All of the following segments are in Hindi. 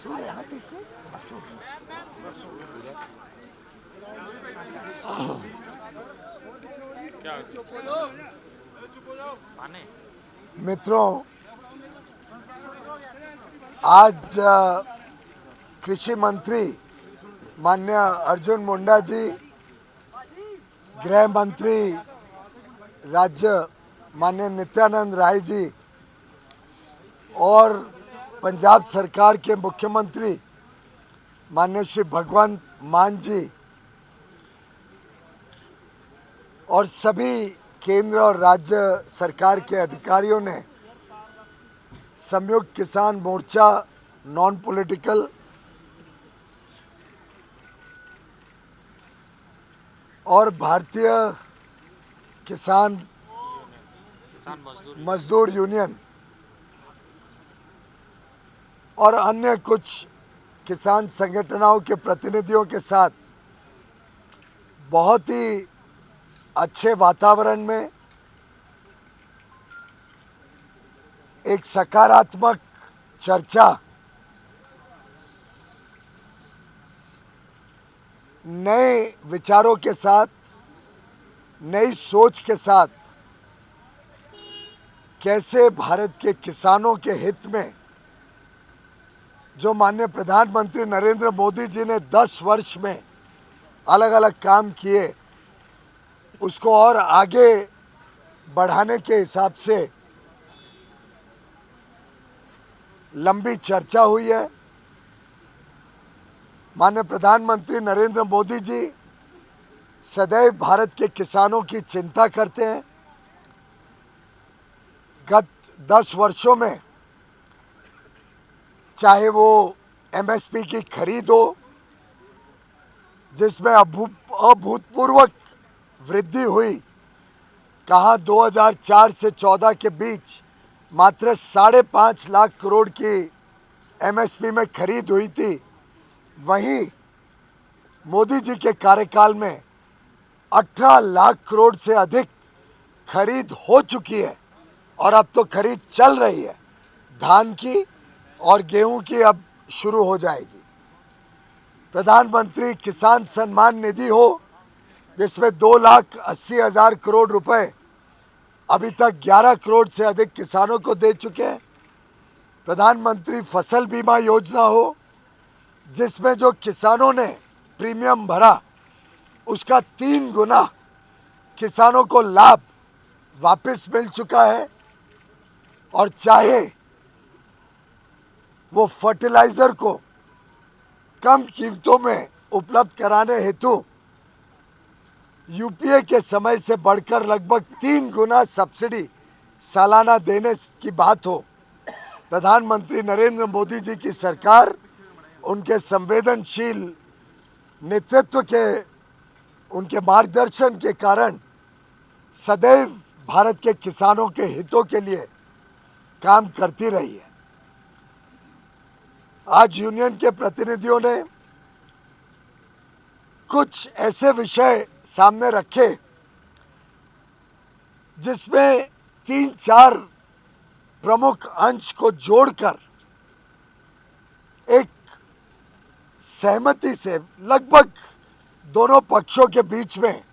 मसूर है ना तीसरे मसूर। मित्रों, आज कृषि मंत्री माननीय अर्जुन मुंडा जी, गृह मंत्री राज्य माननीय नित्यानंद राय जी और पंजाब सरकार के मुख्यमंत्री माननीय श्री भगवंत मान जी और सभी केंद्र और राज्य सरकार के अधिकारियों ने संयुक्त किसान मोर्चा नॉन पॉलिटिकल और भारतीय किसान मजदूर यूनियन और अन्य कुछ किसान संगठनों के प्रतिनिधियों के साथ बहुत ही अच्छे वातावरण में एक सकारात्मक चर्चा, नए विचारों के साथ, नई सोच के साथ कैसे भारत के किसानों के हित में जो माननीय प्रधानमंत्री नरेंद्र मोदी जी ने 10 वर्ष में अलग अलग काम किए उसको और आगे बढ़ाने के हिसाब से लंबी चर्चा हुई है। माननीय प्रधानमंत्री नरेंद्र मोदी जी सदैव भारत के किसानों की चिंता करते हैं। गत 10 वर्षों में चाहे वो एमएसपी की खरीद हो जिसमें अभूतपूर्व वृद्धि हुई, कहाँ 2004 से 14 के बीच मात्र 5.5 लाख करोड़ की एमएसपी में खरीद हुई थी, वहीं मोदी जी के कार्यकाल में 18 लाख करोड़ से अधिक खरीद हो चुकी है और अब तो खरीद चल रही है। धान की और गेहूं की अब शुरू हो जाएगी। प्रधानमंत्री किसान सम्मान निधि हो जिसमें 2,80,000 करोड़ रुपए अभी तक 11 करोड़ से अधिक किसानों को दे चुके हैं। प्रधानमंत्री फसल बीमा योजना हो जिसमें जो किसानों ने प्रीमियम भरा उसका 3 गुना किसानों को लाभ वापस मिल चुका है। और चाहे वो फर्टिलाइजर को कम कीमतों में उपलब्ध कराने हेतु यूपीए के समय से बढ़कर लगभग 3 गुना सब्सिडी सालाना देने की बात हो, प्रधानमंत्री नरेंद्र मोदी जी की सरकार उनके संवेदनशील नेतृत्व के, उनके मार्गदर्शन के कारण सदैव भारत के किसानों के हितों के लिए काम करती रही है। आज यूनियन के प्रतिनिधियों ने कुछ ऐसे विषय सामने रखे जिसमें 3-4 प्रमुख अंश को जोड़कर एक सहमति से लगभग दोनों पक्षों के बीच में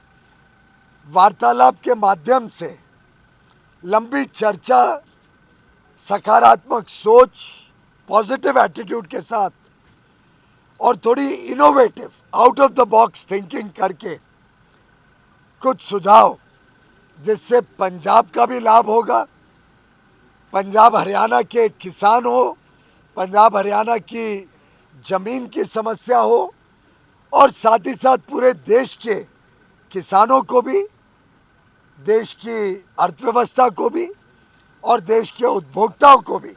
वार्तालाप के माध्यम से लंबी चर्चा, सकारात्मक सोच, पॉजिटिव एटीट्यूड के साथ और थोड़ी innovative out of the box thinking करके कुछ सुझाव जिससे पंजाब का भी लाभ होगा, पंजाब हरियाणा के किसान हो, पंजाब हरियाणा की जमीन की समस्या हो और साथ ही साथ पूरे देश के किसानों को भी, देश की अर्थव्यवस्था को भी और देश के उपभोक्ताओं को भी,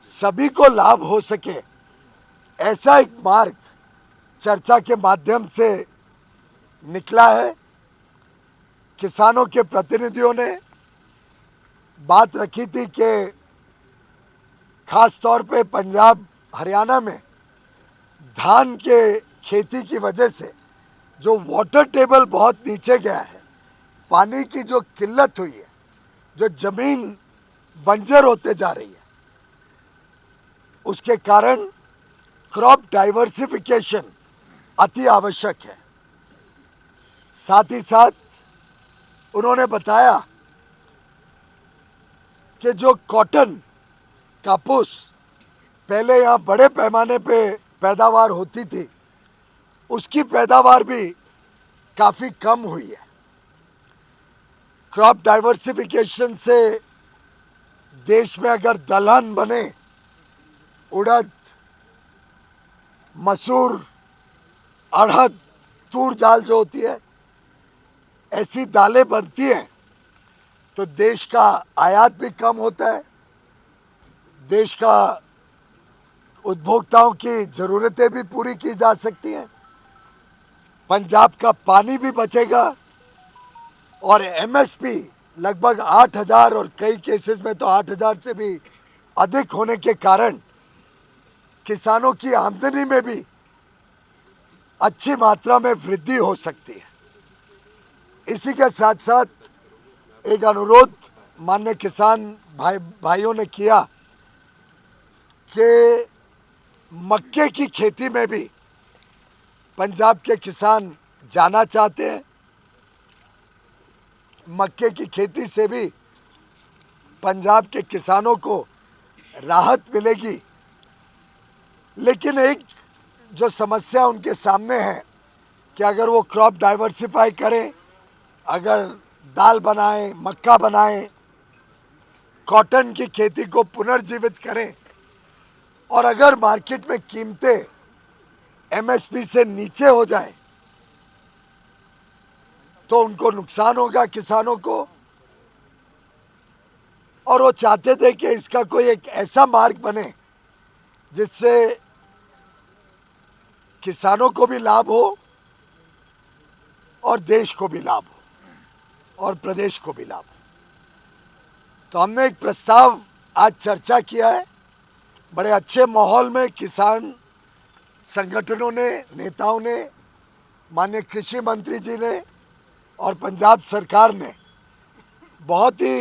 सभी को लाभ हो सके, ऐसा एक मार्ग चर्चा के माध्यम से निकला है। किसानों के प्रतिनिधियों ने बात रखी थी कि खास तौर पे पंजाब हरियाणा में धान के खेती की वजह से जो वाटर टेबल बहुत नीचे गया है, पानी की जो किल्लत हुई है, जो जमीन बंजर होते जा रही है, उसके कारण क्रॉप डाइवर्सिफिकेशन अति आवश्यक है। साथ ही साथ उन्होंने बताया कि जो कॉटन कापूस पहले यहाँ बड़े पैमाने पे पैदावार होती थी, उसकी पैदावार भी काफ़ी कम हुई है। क्रॉप डाइवर्सिफिकेशन से देश में अगर दलहन बने, उड़द, मसूर, अड़हद, तूर दाल जो होती है, ऐसी दालें बनती हैं तो देश का आयात भी कम होता है, देश का उपभोक्ताओं की ज़रूरतें भी पूरी की जा सकती हैं, पंजाब का पानी भी बचेगा और एमएसपी लगभग 8,000 और कई केसेस में तो 8,000 से भी अधिक होने के कारण किसानों की आमदनी में भी अच्छी मात्रा में वृद्धि हो सकती है। इसी के साथ साथ एक अनुरोध माननीय किसान भाइयों ने किया कि मक्के की खेती में भी पंजाब के किसान जाना चाहते हैं। मक्के की खेती से भी पंजाब के किसानों को राहत मिलेगी, लेकिन एक जो समस्या उनके सामने है कि अगर वो क्रॉप डाइवर्सिफाई करें, अगर दाल बनाएं, मक्का बनाएं, कॉटन की खेती को पुनर्जीवित करें और अगर मार्केट में कीमतें एमएसपी से नीचे हो जाए तो उनको नुकसान होगा किसानों को। और वो चाहते थे कि इसका कोई एक ऐसा मार्ग बने जिससे किसानों को भी लाभ हो और देश को भी लाभ हो और प्रदेश को भी लाभ हो। तो हमने एक प्रस्ताव आज चर्चा किया है। बड़े अच्छे माहौल में किसान संगठनों ने, नेताओं ने, माननीय कृषि मंत्री जी ने और पंजाब सरकार ने बहुत ही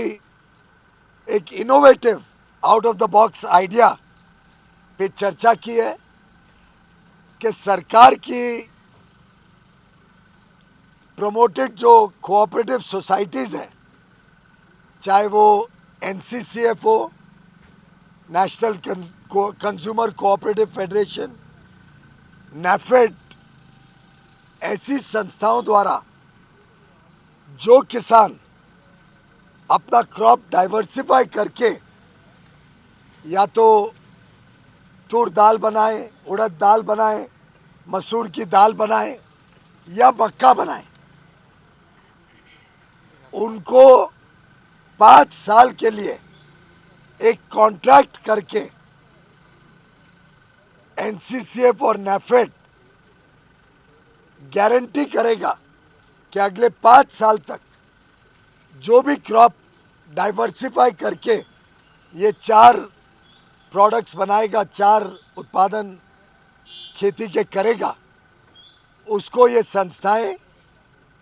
एक innovative out of the box idea पे चर्चा की है कि सरकार की प्रमोटेड जो कोऑपरेटिव सोसाइटीज़ हैं, चाहे वो एनसीसीएफ हो, national consumer cooperative federation, NAFED, ऐसी संस्थाओं द्वारा जो किसान अपना क्रॉप डाइवर्सिफाई करके या तो तूर दाल बनाए, उड़द दाल बनाए, मसूर की दाल बनाए या मक्का बनाए, उनको 5 साल के लिए एक कॉन्ट्रैक्ट करके एनसीसीएफ और नैफेड गारंटी करेगा कि अगले 5 साल तक जो भी क्रॉप डाइवर्सिफाई करके ये 4 प्रोडक्ट्स बनाएगा, 4 उत्पादन खेती के करेगा, उसको ये संस्थाएं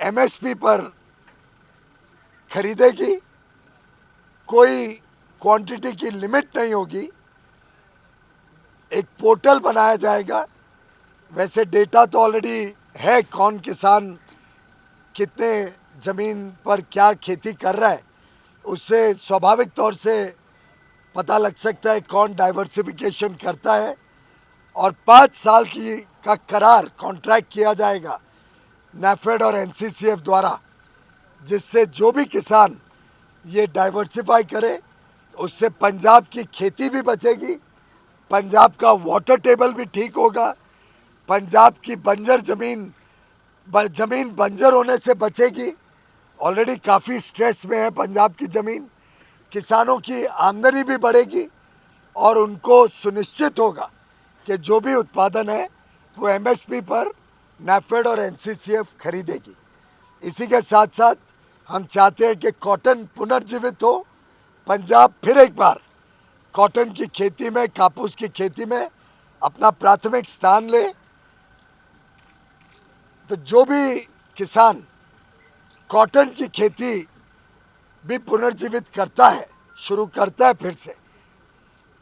एमएसपी पर खरीदेगी। कोई क्वांटिटी की लिमिट नहीं होगी। एक पोर्टल बनाया जाएगा। वैसे डेटा तो ऑलरेडी है, कौन किसान कितने ज़मीन पर क्या खेती कर रहा है, उससे स्वाभाविक तौर से पता लग सकता है कौन डाइवर्सिफिकेशन करता है। और 5 साल का करार कॉन्ट्रैक्ट किया जाएगा नैफेड और एनसीसीएफ द्वारा, जिससे जो भी किसान ये डाइवर्सिफाई करे उससे पंजाब की खेती भी बचेगी, पंजाब का वाटर टेबल भी ठीक होगा, पंजाब की बंजर ज़मीन बंजर होने से बचेगी। ऑलरेडी काफ़ी स्ट्रेस में है पंजाब की ज़मीन। किसानों की आमदनी भी बढ़ेगी और उनको सुनिश्चित होगा कि जो भी उत्पादन है वो एमएसपी पर नैफेड और एनसीसीएफ खरीदेगी। इसी के साथ साथ हम चाहते हैं कि कॉटन पुनर्जीवित हो, पंजाब फिर एक बार कॉटन की खेती में, कापूस की खेती में अपना प्राथमिक स्थान ले। तो जो भी किसान कॉटन की खेती भी पुनर्जीवित करता है, शुरू करता है फिर से,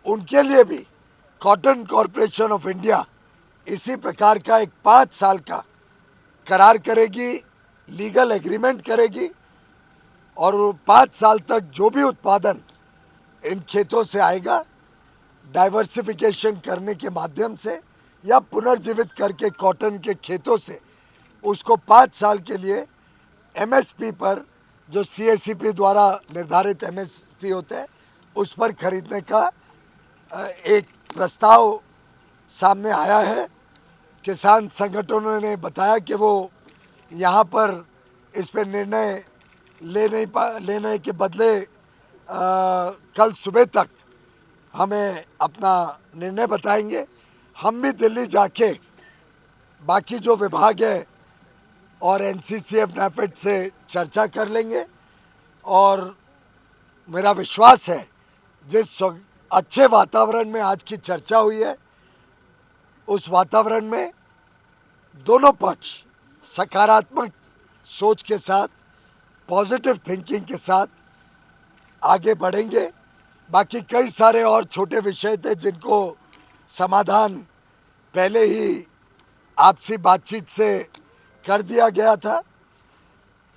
उनके लिए भी कॉटन कॉरपोरेशन ऑफ इंडिया इसी प्रकार का एक 5 साल का करार करेगी, लीगल एग्रीमेंट करेगी और 5 साल तक जो भी उत्पादन इन खेतों से आएगा, डाइवर्सिफिकेशन करने के माध्यम से या पुनर्जीवित करके कॉटन के खेतों से उसको 5 साल के लिए एमएसपी पर, जो सीएससीपी द्वारा निर्धारित एमएसपी होते हैं, उस पर खरीदने का एक प्रस्ताव सामने आया है। किसान संगठनों ने बताया कि वो यहाँ पर इस पर निर्णय लेने के बदले कल सुबह तक हमें अपना निर्णय बताएंगे। हम भी दिल्ली जाके बाकी जो विभाग है और एनसीसीएफ नैफेड से चर्चा कर लेंगे और मेरा विश्वास है जिस अच्छे वातावरण में आज की चर्चा हुई है, उस वातावरण में दोनों पक्ष सकारात्मक सोच के साथ, पॉजिटिव थिंकिंग के साथ आगे बढ़ेंगे। बाकी कई सारे और छोटे विषय थे जिनको समाधान पहले ही आपसी बातचीत से कर दिया गया था।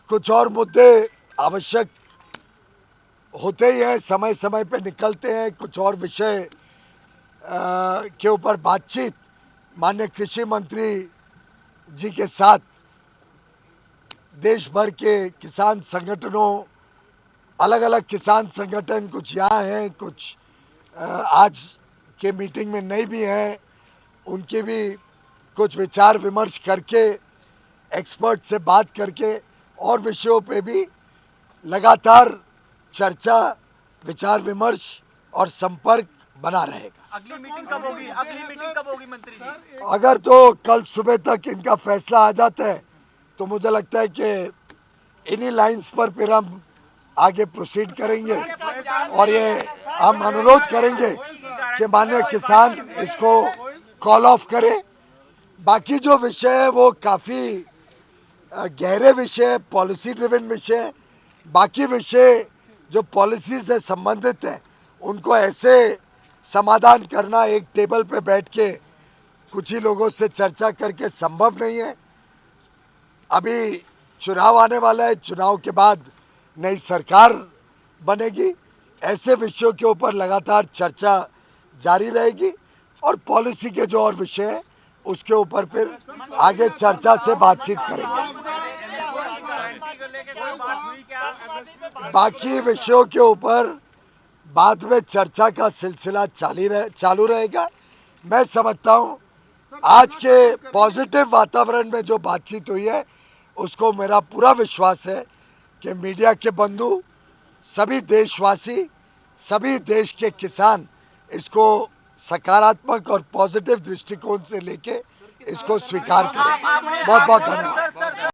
कुछ और मुद्दे आवश्यक होते ही हैं, समय समय पे निकलते हैं। कुछ और विषय के ऊपर बातचीत माननीय कृषि मंत्री जी के साथ देश भर के किसान संगठनों, अलग अलग किसान संगठन, कुछ यहाँ हैं, कुछ आज के मीटिंग में नहीं भी हैं, उनके भी कुछ विचार विमर्श करके, एक्सपर्ट से बात करके और विषयों पे भी लगातार चर्चा, विचार विमर्श और संपर्क बना रहेगा। अगली मीटिंग कब होगी? अगली मीटिंग कब होगी मंत्री जी? अगर तो कल सुबह तक इनका फैसला आ जाता है तो मुझे लगता है कि इन्हीं लाइंस पर फिर हम आगे प्रोसीड करेंगे और ये हम अनुरोध करेंगे कि माननीय किसान इसको कॉल ऑफ करें। बाकी जो विषय है वो काफ़ी गहरे विषय, पॉलिसी ड्रिवन विषय, बाकी विषय जो पॉलिसी से संबंधित है उनको ऐसे समाधान करना एक टेबल पे बैठ के कुछ ही लोगों से चर्चा करके संभव नहीं है। अभी चुनाव आने वाला है, चुनाव के बाद नई सरकार बनेगी, ऐसे विषयों के ऊपर लगातार चर्चा जारी रहेगी और पॉलिसी के जो और विषय हैं उसके ऊपर फिर आगे चर्चा से बातचीत करेंगे। बाकी विषयों के ऊपर बाद में चर्चा का सिलसिला चालू रहेगा। मैं समझता हूँ आज के पॉजिटिव वातावरण में जो बातचीत हुई है उसको मेरा पूरा विश्वास है कि मीडिया के बंधु, सभी देशवासी, सभी देश के किसान इसको सकारात्मक और पॉजिटिव दृष्टिकोण से लेके इसको स्वीकार करें। बहुत बहुत धन्यवाद।